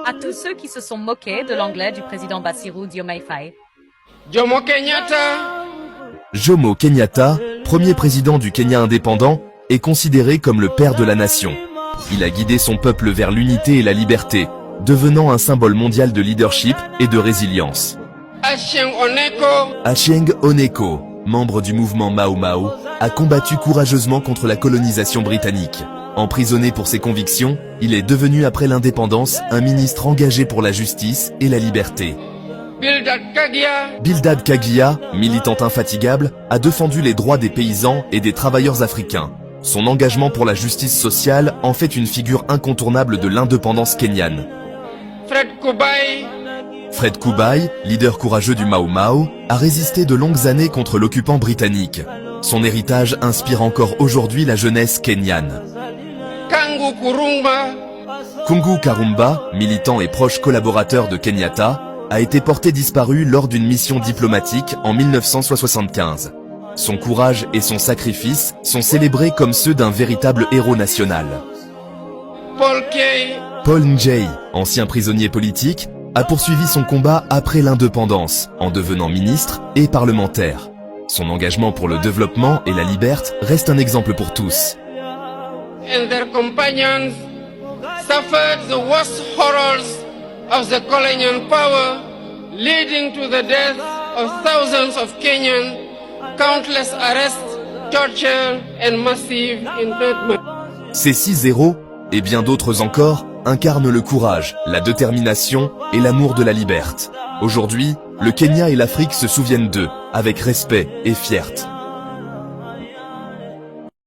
À tous ceux qui se sont moqués de l'anglais du président Bassirou Diomaye Faye. Jomo Kenyatta. Jomo Kenyatta, premier président du Kenya indépendant, est considéré comme le père de la nation. Il a guidé son peuple vers l'unité et la liberté, devenant un symbole mondial de leadership et de résilience. Achieng Oneko, membre du mouvement Mau Mau, a combattu courageusement contre la colonisation britannique. Emprisonné pour ses convictions, il est devenu après l'indépendance un ministre engagé pour la justice et la liberté. Bildad Kagia, militant infatigable, a défendu les droits des paysans et des travailleurs africains. Son engagement pour la justice sociale en fait une figure incontournable de l'indépendance kenyane. Fred Kubai, leader courageux du Mau Mau, a résisté de longues années contre l'occupant britannique. Son héritage inspire encore aujourd'hui la jeunesse kenyane. Kungu Karumba, militant et proche collaborateur de Kenyatta, a été porté disparu lors d'une mission diplomatique en 1975. Son courage et son sacrifice sont célébrés comme ceux d'un véritable héros national. Paul Njei, ancien prisonnier politique, a poursuivi son combat après l'indépendance, en devenant ministre et parlementaire. Son engagement pour le développement et la liberté reste un exemple pour tous. And their companions suffered the worst horrors of the colonial power, leading to the death of thousands of Kenyans, countless arrests, torture and massive internment. Ces 6 héros, et bien d'autres encore, incarnent le courage, la détermination et l'amour de la liberté. Aujourd'hui, le Kenya et l'Afrique se souviennent d'eux, avec respect et fierté.